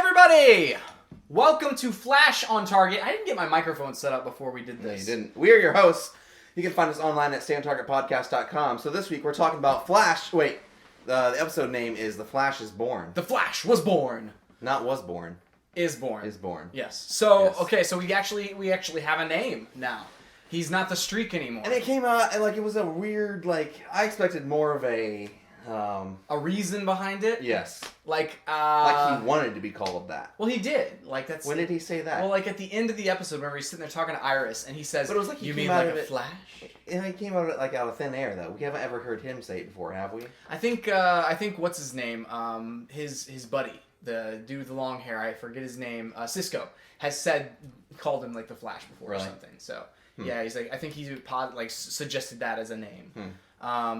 everybody! Welcome to Flash on Target. I didn't get my microphone set up before we did No, this. you didn't. We are your hosts. You can find us online at StayOnTargetPodcast.com. So this week we're talking about Flash. Wait, the episode name is The Flash is Born. The Flash was born. Not was born. Is born. Is born. Yes. So, Yes. okay, so we actually have a name now. He's not the Streak anymore. And it came out, and it was a weird, I expected more of a, a reason behind it? yes. Like Like he wanted to be called that. Well, he did. That's... When did he say that? Well, at the end of the episode, remember he's sitting there talking to Iris, and he says, But it was like he you came mean out like of a it- Flash? And he came out out of thin air, though. We haven't ever heard him say it before, have we? I think what's his name? His buddy, the dude with the long hair, I forget his name, Cisco, has called him like the Flash before or something. So yeah, he's like, I think he suggested that as a name,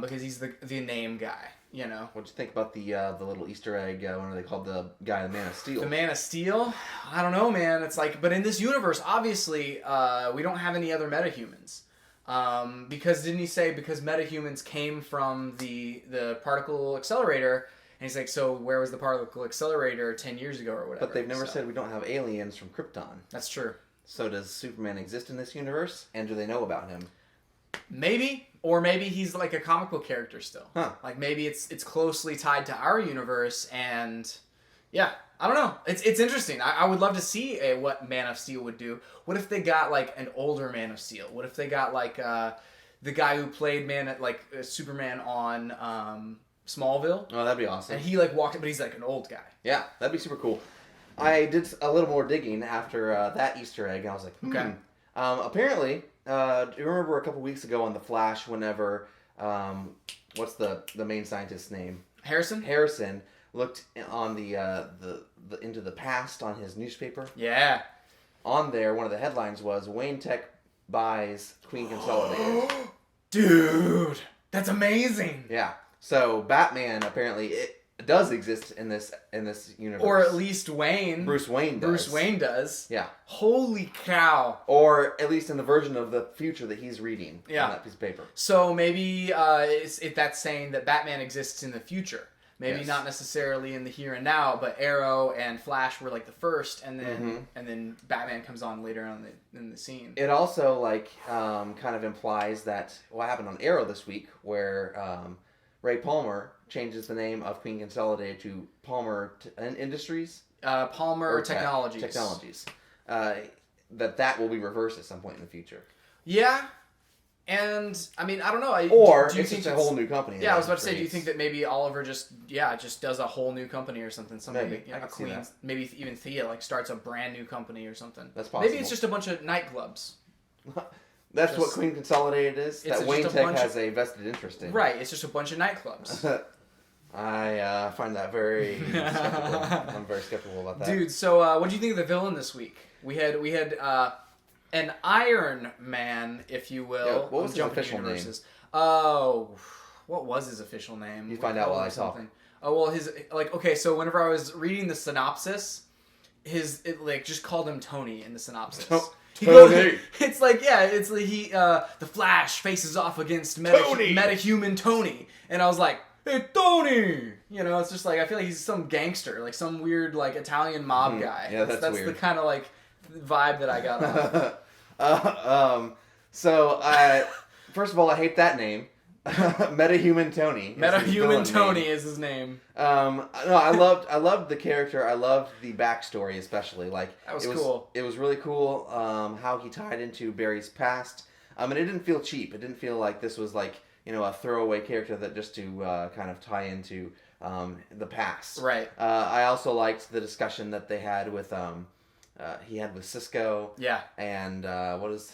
because he's the name guy, you know. What'd you think about the little Easter egg? What are they called? The guy, the Man of Steel. The Man of Steel? I don't know, man. It's like, but in this universe, obviously, we don't have any other metahumans. Because didn't he say because metahumans came from the particle accelerator? And he's like, so where was the particle accelerator 10 years ago or whatever? But they've never said we don't have aliens from Krypton. That's true. So does Superman exist in this universe? And do they know about him? Maybe. Or maybe he's like a comic book character still. Huh. Like maybe it's closely tied to our universe, and yeah, I don't know. It's interesting. I would love to see what Man of Steel would do. What if they got like an older Man of Steel? What if they got like the guy who played Superman on Smallville? Oh, that'd be awesome. And he walked in, but he's like an old guy. Yeah, that'd be super cool. I did a little more digging after that Easter egg, and I was like, Okay. Apparently, do you remember a couple weeks ago on The Flash, whenever, what's the main scientist's name? Harrison? Harrison looked on the into the past on his newspaper. Yeah. On there, one of the headlines was Wayne Tech buys Queen Consolidated. Dude, that's amazing. Yeah. So Batman apparently it does exist in this universe. Or at least Wayne. Bruce Wayne does. Bruce Wayne does. Yeah. Holy cow. Or at least in the version of the future that he's reading on that piece of paper. So maybe that's saying that Batman exists in the future. Maybe Yes. not necessarily in the here and now, but Arrow and Flash were like the first, and then Batman comes on later on in the scene. It also kind of implies that what happened on Arrow this week, where Ray Palmer changes the name of Queen Consolidated to Palmer Industries. Palmer Technologies. Technologies. That will be reversed at some point in the future. Yeah. And, I mean, I don't know. Or do you it's think just a whole new company. Yeah, I was about to say, do you think that maybe Oliver just does a whole new company or something? Maybe. You know, I can see Queen, that. maybe even Thea starts a brand new company or something. That's possible. Maybe it's just a bunch of nightclubs. That's what Queen Consolidated is? It's That Wayne just a Tech bunch has a vested interest in. Right, it's just a bunch of nightclubs. I find that very skeptical. I'm very skeptical about that. Dude, so what do you think of the villain this week? We had an Iron Man, if you will. Yeah, what was I'm his jumping official universes. Oh, what was his official name? You find out while I talk. Oh well, okay. So whenever I was reading the synopsis, it just called him Tony in the synopsis. Tony. It's the Flash faces off against Tony. metahuman Tony, and I was like, hey Tony, you know, it's just like I feel like he's some gangster, like some weird Italian mob guy. Yeah, that's the weird. kind of vibe that I got off. First of all, I hate that name. Metahuman Tony. is his Metahuman villain Tony name. is his name. No, I loved the character. I loved the backstory, especially. That was it cool. It was really cool. How he tied into Barry's past. And it didn't feel cheap. It didn't feel like this was a throwaway character that just to kind of tie into the past. Right. I also liked the discussion that they had with he had with Cisco. Yeah. And what is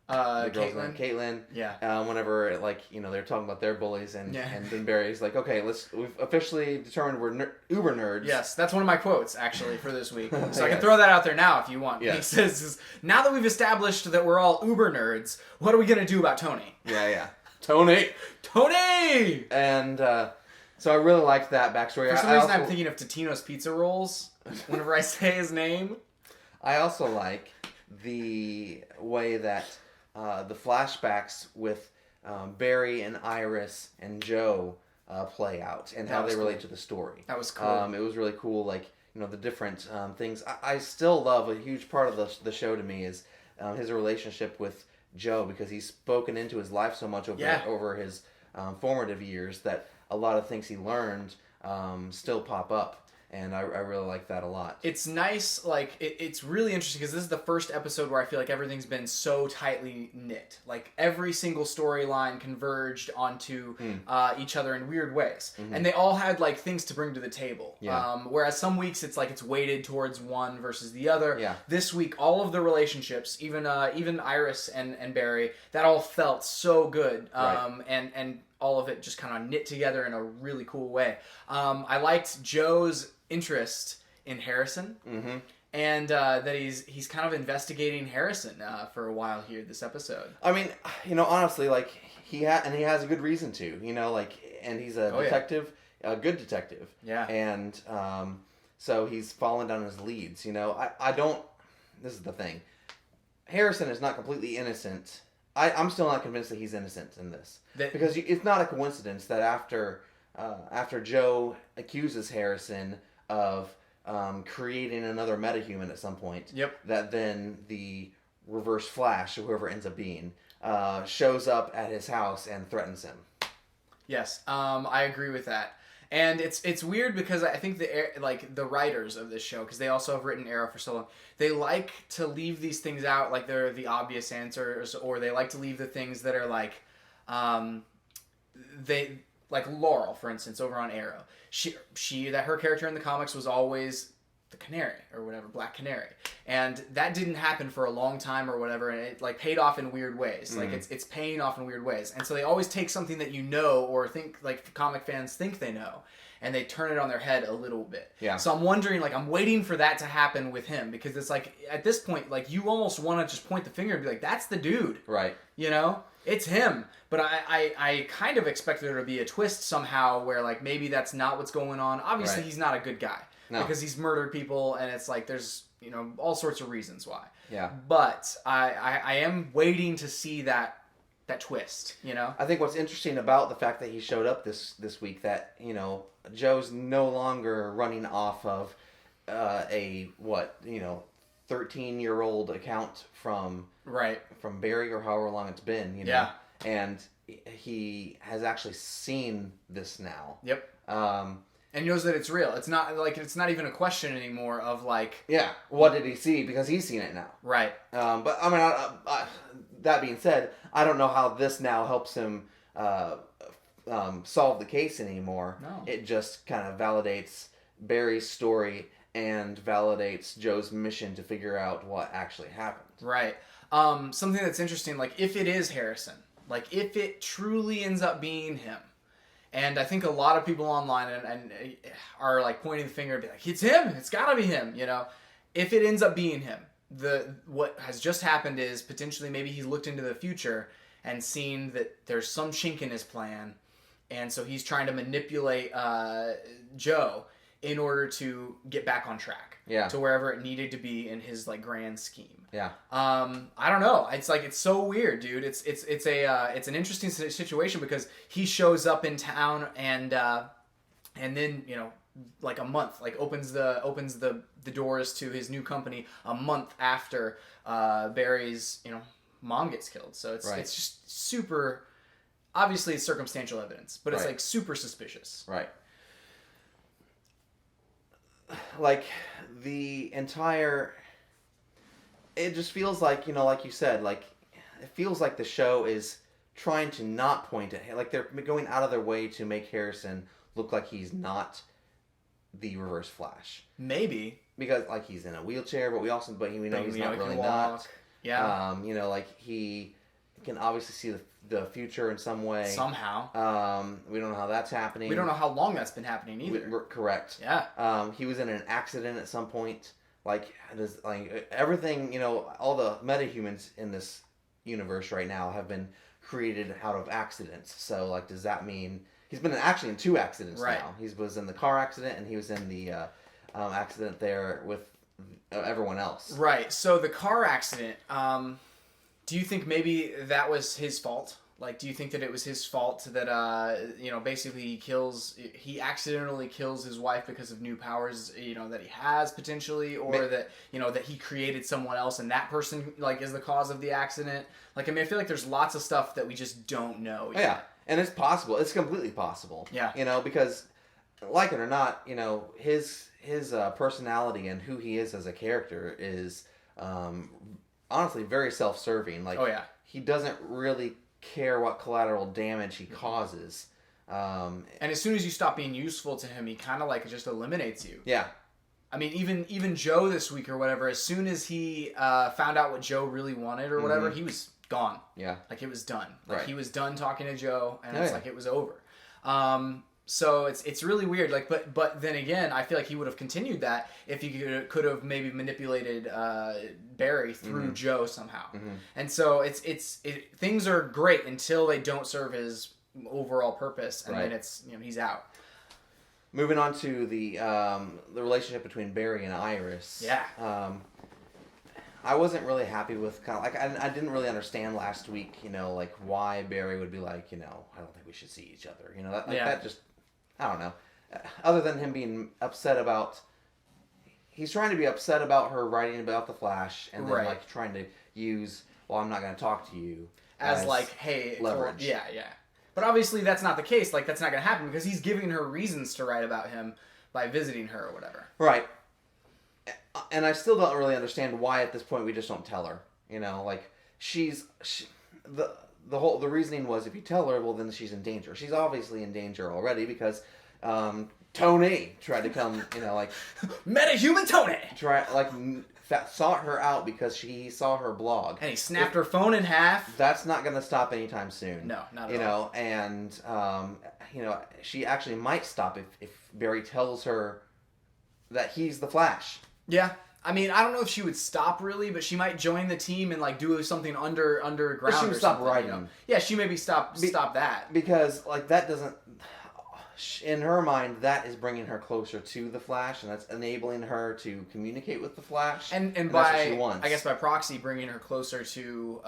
the girl's name? Caitlin. Yeah. Whenever they're talking about their bullies and then Barry's like, okay, we've officially determined we're uber nerds. Yes, that's one of my quotes actually for this week. So I can Yes. throw that out there now if you want. Yes. He says, "Now that we've established that we're all uber nerds, what are we gonna do about Tony?" Yeah. Tony. Tony. And so I really liked that backstory. For some reason, I'm thinking of Totino's Pizza Rolls whenever I say his name. I also like the way that the flashbacks with Barry and Iris and Joe play out and That how was they relate cool. to the story. That was cool. It was really cool. the different things. I still love a huge part of the show to me is his relationship with Joe, because he's spoken into his life so much over his formative years that a lot of things he learned still pop up. And I really like that a lot. It's nice, like, it's really interesting because this is the first episode where I feel like everything's been so tightly knit. Like, every single storyline converged onto each other in weird ways. Mm-hmm. And they all had, like, things to bring to the table. Yeah. Whereas some weeks it's like it's weighted towards one versus the other. Yeah. This week, all of the relationships, even Iris and Barry, that all felt so good. Right. And all of it just kind of knit together in a really cool way. I liked Joe's interest in Harrison, and that he's kind of investigating Harrison for a while here this episode. I mean, honestly, like he has a good reason to, and he's a detective, a good detective. Yeah. And so he's fallen down his leads. I don't. This is the thing. Harrison is not completely innocent. I'm still not convinced that he's innocent in this, because it's not a coincidence that after Joe accuses Harrison of creating another metahuman at some point, that then the Reverse Flash, or whoever it ends up being, shows up at his house and threatens him. Yes, I agree with that. And it's weird because I think the writers of this show, because they also have written Arrow for so long, they like to leave these things out like they're the obvious answers, or they like to leave the things that are like, like Laurel, for instance, over on Arrow. Her character in the comics was always the Canary or whatever, Black Canary, and that didn't happen for a long time or whatever, and it like paid off in weird ways. Like it's paying off in weird ways, and so they always take something that or think like comic fans think they know, and they turn it on their head a little bit. Yeah. So I'm wondering, like, I'm waiting for that to happen with him, because it's like at this point, like, you almost want to just point the finger and be like, that's the dude, right? It's him. But I kind of expected there to be a twist somehow where, like, maybe that's not what's going on. Obviously, He's not a good guy. No. Because he's murdered people, and it's like there's, all sorts of reasons why. Yeah. But I am waiting to see that twist, I think what's interesting about the fact that he showed up this week, that, Joe's no longer running off of a 13-year-old account from Barry, or however long it's been, Yeah. And he has actually seen this now. Yep. And knows that it's real. It's not even a question anymore of like... Yeah, what did he see? Because he's seen it now. Right. But, I mean, that being said, I don't know how this now helps him solve the case anymore. No. It just kind of validates Barry's story and validates Joe's mission to figure out what actually happened. Right. Something that's interesting, like, if it is Harrison, like, if it truly ends up being him, and I think a lot of people online and are like pointing the finger and be like, it's him, it's gotta be him, If it ends up being him, what has just happened is potentially maybe he's looked into the future and seen that there's some chink in his plan, and so he's trying to manipulate Joe in order to get back on track. Yeah. To wherever it needed to be in his like grand scheme. Yeah. I don't know. It's like, it's so weird, dude. It's an interesting situation because he shows up in town and then, like a month, like opens the doors to his new company a month after Barry's, mom gets killed. So it's just super, obviously it's circumstantial evidence, but it's like super suspicious. Right. Like the entire, it just feels like, like you said, like it feels like the show is trying to not point at, like they're going out of their way to make Harrison look like he's not the Reverse Flash. Maybe because like he's in a wheelchair, but we know he's not really not. Yeah. Like he can obviously see the future in some way. Somehow. We don't know how that's happening. We don't know how long that's been happening either. We're correct. Yeah. He was in an accident at some point. Like everything, all the metahumans in this universe right now have been created out of accidents. So, like, does that mean he's been actually in 2 accidents now? He was in the car accident, and he was in the accident there with everyone else. Right. So the car accident. Do you think maybe that was his fault? Like, do you think that it was his fault that, basically he accidentally kills his wife because of new powers, that he has potentially, or that he created someone else and that person, like, is the cause of the accident? Like, I mean, I feel like there's lots of stuff that we just don't know yet. Yeah, and it's possible. It's completely possible. Yeah. Because, like it or not, his personality and who he is as a character is, honestly, very self-serving. Like, oh, yeah. He doesn't really care what collateral damage he causes. And as soon as you stop being useful to him, he kind of like just eliminates you. Yeah. I mean, even Joe this week or whatever, as soon as he found out what Joe really wanted or whatever, he was gone. Yeah. Like, it was done. Like, right. He was done talking to Joe, and it's like it was over. So it's really weird. Like, but then again, I feel like he would have continued that if he could have maybe manipulated Barry through Joe somehow. And so things are great until they don't serve his overall purpose, and then it's he's out. Moving on to the relationship between Barry and Iris. Yeah. I wasn't really happy with I didn't really understand last week, like why Barry would be like, I don't think we should see each other. That just, I don't know. Other than him being upset about, he's trying to be upset about her writing about the Flash, and then like trying to use, well, I'm not going to talk to you as like, hey, leverage. Yeah. But obviously that's not the case. Like, that's not going to happen because he's giving her reasons to write about him by visiting her or whatever. Right. And I still don't really understand why at this point we just don't tell her. Like the reasoning was if you tell her, well, then she's in danger. She's obviously in danger already because Tony tried to come, Metahuman Tony sought her out because he saw her blog. And he snapped her phone in half. That's not going to stop anytime soon. No, not at all. And she actually might stop if Barry tells her that he's the Flash. Yeah. I mean, I don't know if she would stop really, but she might join the team and like do something underground. But she would stop writing. Yeah, she maybe stop that. Because like that doesn't, in her mind, that is bringing her closer to the Flash, and that's enabling her to communicate with the Flash. And that's by, what she wants. I guess by proxy, bringing her closer to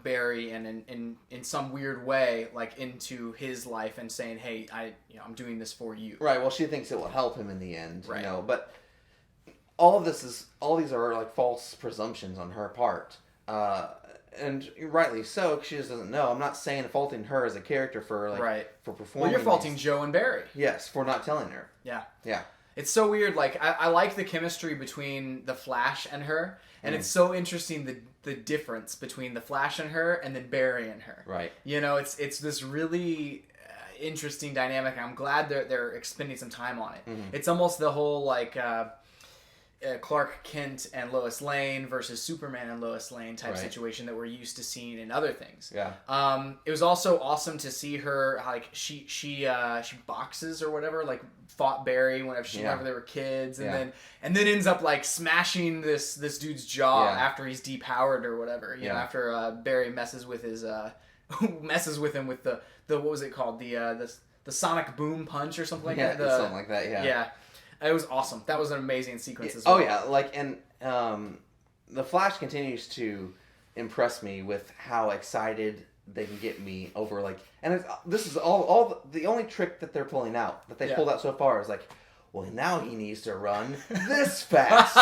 Barry, and in some weird way, like into his life, and saying, "Hey, I'm doing this for you." Right. Well, she thinks it will help him in the end. Right. But all these are like false presumptions on her part. And rightly so, because she just doesn't know. I'm not faulting her as a character for for performing. Well, you're faulting Joe and Barry. Yes, for not telling her. Yeah. Yeah. It's so weird. Like I like the chemistry between the Flash and her, and it's so interesting the difference between the Flash and her, and then Barry and her. Right. It's this really interesting dynamic. And I'm glad they're expending some time on it. It's almost the whole like. Clark Kent and Lois Lane versus Superman and Lois Lane type situation that we're used to seeing in other things. Yeah. It was also awesome to see her like she boxes or whatever, like fought Barry whenever they were kids, and then ends up like smashing this dude's jaw after he's depowered or whatever. You know, after Barry messes with his messes with him with the what was it called, the sonic boom punch or something like that. Something like that. Yeah. Yeah. It was awesome. That was an amazing sequence as well. Oh yeah, and the Flash continues to impress me with how excited they can get me over and this is all the only trick that they're pulling out that they pulled out so far is like, well, now he needs to run this fast.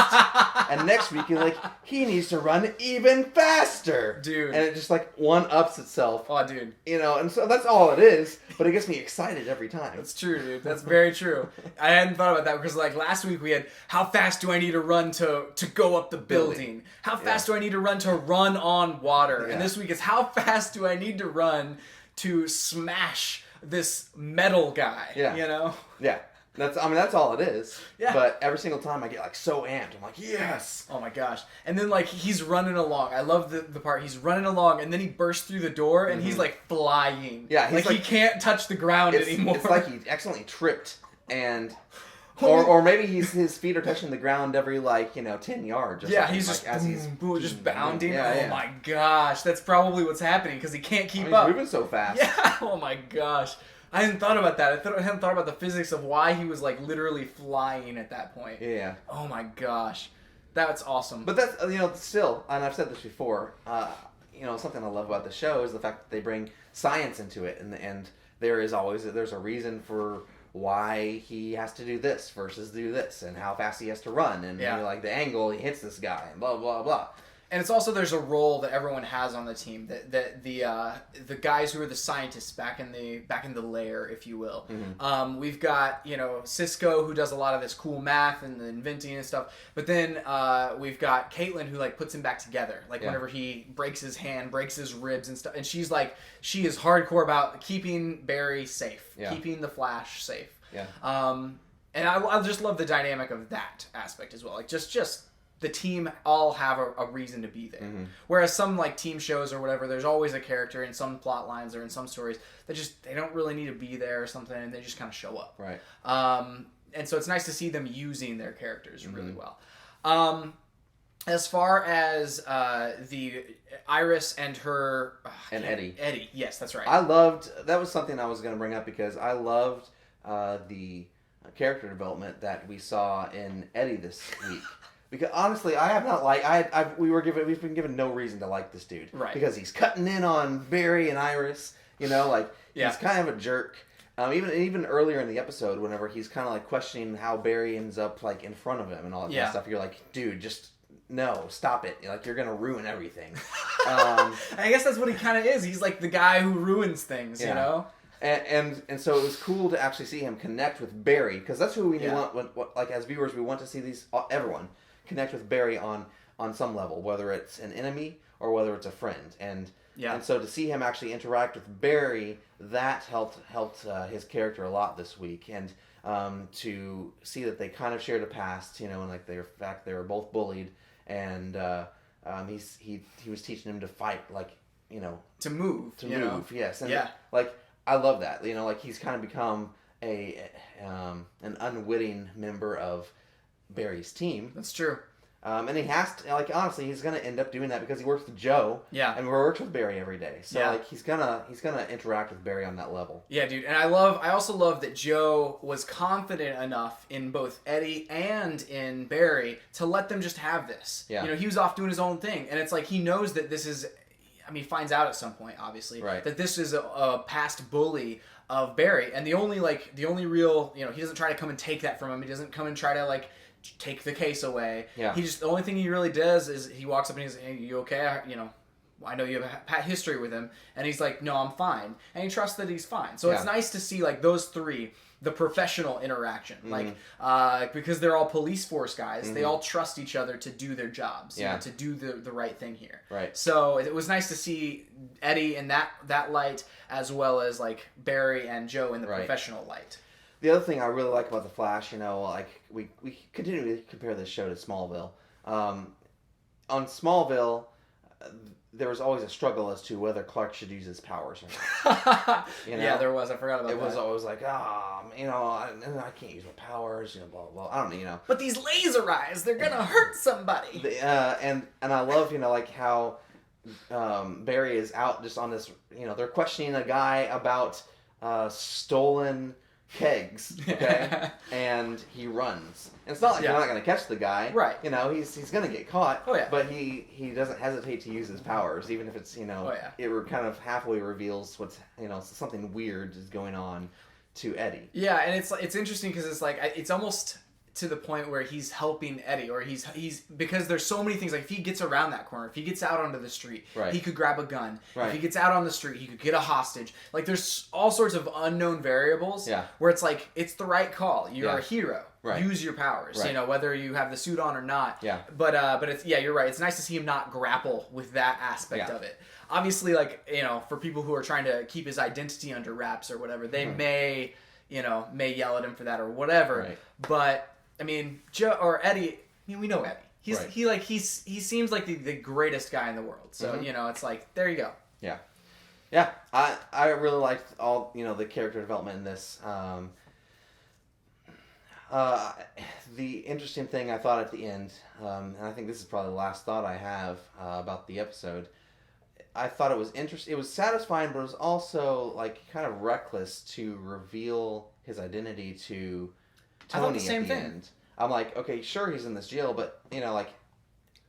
And next week, you're like, he needs to run even faster. Dude. And it just one-ups itself. Oh, dude. And so that's all it is, but it gets me excited every time. That's true, dude. That's very true. I hadn't thought about that because last week we had, how fast do I need to run to go up the building? How fast do I need to run to run on water? Yeah. And this week is, how fast do I need to run to smash this metal guy? Yeah. Yeah. That's all it is. Yeah. But every single time I get so amped. I'm like, yes. Oh my gosh. And then he's running along. I love the part. He's running along and then he bursts through the door and he's flying. Yeah. He's he can't touch the ground anymore. It's like he accidentally tripped and or maybe his feet are touching the ground every 10 yards. Or he's just as he's just bounding. Yeah, oh my gosh. That's probably what's happening because he can't keep up. He's moving so fast. Yeah. Oh my I hadn't thought about that. I hadn't thought about the physics of why he was literally flying at that point. Yeah. Oh my gosh. That's awesome. But that's, still, and I've said this before, something I love about the show is the fact that they bring science into it, and there's a reason for why he has to do this versus do this, and how fast he has to run, and like the angle he hits this guy, and blah blah blah. And it's also, there's a role that everyone has on the team, that the guys who are the scientists back in the lair, if you will. Mm-hmm. We've got Cisco, who does a lot of this cool math and the inventing and stuff. But then we've got Caitlin, who like puts him back together. Like whenever he breaks his hand, breaks his ribs and stuff, and she is hardcore about keeping Barry safe, keeping the Flash safe. Yeah. And I just love the dynamic of that aspect as well. Like just the team all have a reason to be there. Mm-hmm. Whereas some like team shows or whatever, there's always a character in some plot lines or in some stories that they don't really need to be there or something, and they just kind of show up. Right. And so it's nice to see them using their characters really Mm-hmm. well. As far as the Iris and her... And Eddie. Eddie, yes, that's right. That was something I was going to bring up, because I loved the character development that we saw in Eddie this week. Because honestly, I have not we've been given no reason to like this dude. Right. Because he's cutting in on Barry and Iris, he's kind of a jerk. Even earlier in the episode, whenever he's kind of like questioning how Barry ends up like in front of him and all that kind of stuff, you're like, dude, just no, stop it. Like, you're gonna ruin everything. I guess that's what he kind of is. He's like the guy who ruins things, you know? And so it was cool to actually see him connect with Barry, because that's who we want. Like, as viewers, we want to see everyone connect with Barry on some level, whether it's an enemy or whether it's a friend. And so to see him actually interact with Barry, that helped his character a lot this week. And to see that they kind of shared a past, and like they were both bullied, and he was teaching him to fight, like, to move, yes, and like, I love that, like he's kind of become an unwitting member of Barry's team. That's true. And he has to, like, honestly, he's gonna end up doing that because he works with Joe. Yeah. And works with Barry every day. So like he's gonna interact with Barry on that level. Yeah, dude. And I also love that Joe was confident enough in both Eddie and in Barry to let them just have this. Yeah. He was off doing his own thing, and it's like he knows that this is. I mean, he finds out at some point, obviously, that this is a past bully of Barry, and the only real, he doesn't try to come and take that from him. He doesn't come and try to like take the case away. Yeah. The only thing he really does is he walks up and he's, "Hey, you okay?" I know you have a history with him, and he's like, "No, I'm fine," and he trusts that he's fine. So it's nice to see like those three, the professional interaction, because they're all police force guys. They all trust each other to do their jobs, to do the right thing here. Right. So it was nice to see Eddie in that light, as well as like Barry and Joe in the professional light. The other thing I really like about The Flash, like we continue to compare this show to Smallville. On Smallville, there was always a struggle as to whether Clark should use his powers or not. Yeah, there was. I forgot about that. It was always like, I can't use my powers, blah, blah, blah. I don't know, But these laser eyes, they're gonna hurt somebody. And I love, like how Barry is out just on this, they're questioning a guy about stolen kegs, okay? And he runs. And it's not like you're not going to catch the guy. Right. He's going to get caught. Oh, yeah. But he doesn't hesitate to use his powers, even if it's, it kind of halfway reveals what's, something weird is going on to Eddie. Yeah, and it's interesting because it's like, it's almost to the point where he's helping Eddie, or he's because there's so many things, like if he gets around that corner, if he gets out onto the street, he could grab a gun. If he gets out on the street, he could get a hostage. Like there's all sorts of unknown variables where it's like, it's the right call. You're a hero. Use your powers, whether you have the suit on or not. Yeah. But it's, you're right. It's nice to see him not grapple with that aspect of it. Obviously, like, for people who are trying to keep his identity under wraps or whatever, they may yell at him for that or whatever. Right. But I mean, Joe or Eddie. I mean, we know Eddie. He seems like the greatest guy in the world. So it's like, there you go. Yeah, yeah. I really liked all the character development in this. The interesting thing I thought at the end, and I think this is probably the last thought I have about the episode. I thought it was interesting. It was satisfying, but it was also like kind of reckless to reveal his identity to Tony. I thought the same at the thing. end. I'm like, okay, sure, he's in this jail, but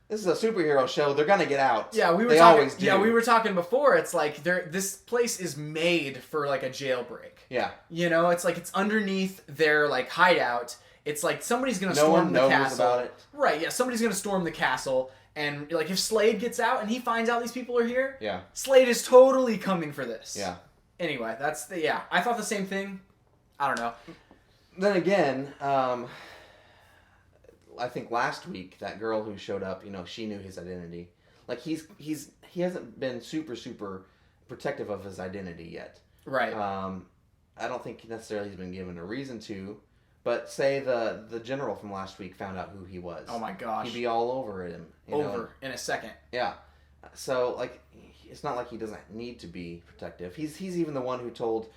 this is a superhero show. They're gonna get out. Yeah, we were they talking. always do. Yeah, we were talking before. It's like this place is made for like a jailbreak. Yeah. You know, it's like it's underneath their like hideout. It's like somebody's gonna storm the castle. No one knows about it. Right? Yeah, somebody's gonna storm the castle, and like if Slade gets out and he finds out these people are here, yeah, Slade is totally coming for this. Yeah. Anyway, I thought the same thing. I don't know. Then again, I think last week that girl who showed up, she knew his identity. Like he hasn't been super protective of his identity yet. Right. I don't think necessarily he's been given a reason to, but say the general from last week found out who he was. Oh my gosh. He'd be all over him. In a second. Yeah. So like, it's not like he doesn't need to be protective. He's even the one who told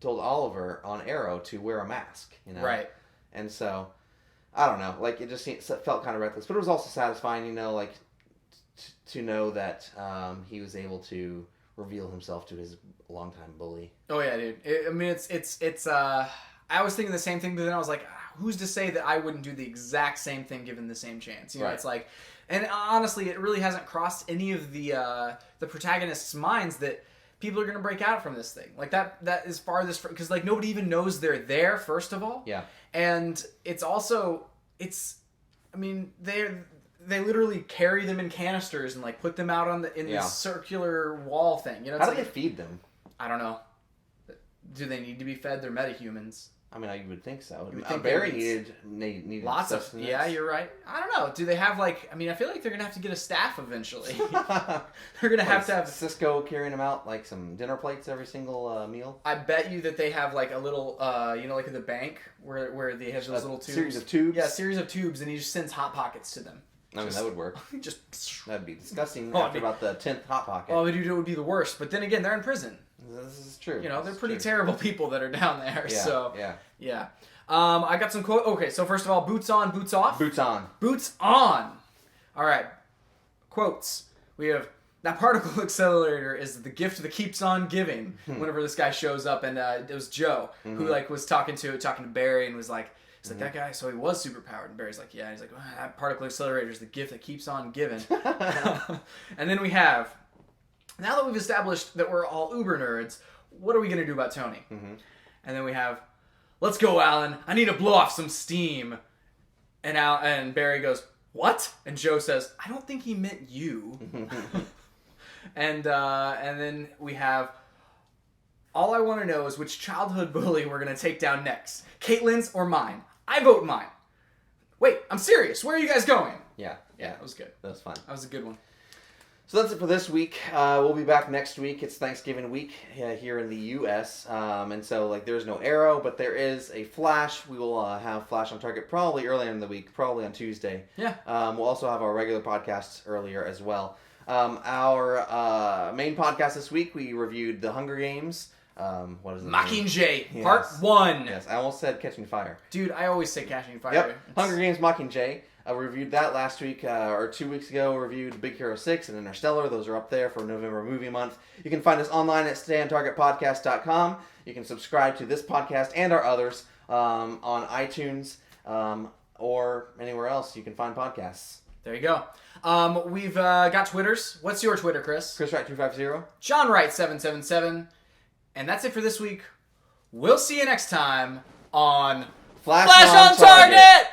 Oliver on Arrow to wear a mask. Right. And so, I don't know. Like it felt kind of reckless, but it was also satisfying. Like to know that he was able to reveal himself to his longtime bully. Oh yeah, dude. It's. I was thinking the same thing, but then I was like, who's to say that I wouldn't do the exact same thing given the same chance? Right. It's like, and honestly, it really hasn't crossed any of the protagonists' minds that people are going to break out from this thing. Like that is farthest from, because like nobody even knows they're there, first of all. Yeah. And it's also they literally carry them in canisters and like put them out in this circular wall thing. How do they feed them? I don't know. Do they need to be fed? They're metahumans. I mean, you would think so. Think Barry needed lots of. Yeah, you're right. I don't know. Do they have like? I mean, I feel like they're gonna have to get a staff eventually. They're gonna have to have Cisco carrying them out like some dinner plates every single meal. I bet you that they have like a little, like at the bank where they have those little tubes. Series of tubes. Yeah, series of tubes, and he just sends Hot Pockets to them. I mean, that would work. That'd be disgusting after about the 10th Hot Pocket. Oh, dude, it would be the worst. But then again, they're in prison. This is true. They're pretty terrible people that are down there. Yeah, so yeah. I got some quote. Okay, so first of all, boots on, boots off. Boots on. Boots on. All right. Quotes. We have that particle accelerator is the gift that keeps on giving. Whenever this guy shows up, and it was Joe who like was talking to Barry and was like. He's like, that guy, so he was superpowered. And Barry's like, yeah. And he's like, well, that particle accelerator is the gift that keeps on giving. And then we have, now that we've established that we're all uber nerds, what are we going to do about Tony? Mm-hmm. And then we have, let's go, Alan. I need to blow off some steam. And Barry goes, what? And Joe says, I don't think he meant you. And then we have, all I want to know is which childhood bully we're going to take down next. Caitlin's or mine? I vote mine. Wait, I'm serious. Where are you guys going? Yeah. That was good. That was fun. That was a good one. So that's it for this week. We'll be back next week. It's Thanksgiving week here in the U.S. And so there's no Arrow, but there is a Flash. We will have Flash on Target probably earlier in the week, probably on Tuesday. Yeah. We'll also have our regular podcasts earlier as well. Our main podcast this week, we reviewed The Hunger Games. What is it? Mockingjay, Part 1. Yes, I almost said Catching Fire. Dude, I always say Catching Fire. Yep. Hunger Games, Mockingjay. We reviewed that last week, or 2 weeks ago. We reviewed Big Hero 6 and Interstellar. Those are up there for November Movie Month. You can find us online at stayontargetpodcast.com. You can subscribe to this podcast and our others on iTunes or anywhere else you can find podcasts. There you go. We've got Twitters. What's your Twitter, Chris? ChrisWright250. JohnWright777. And that's it for this week. We'll see you next time on Flash on Target!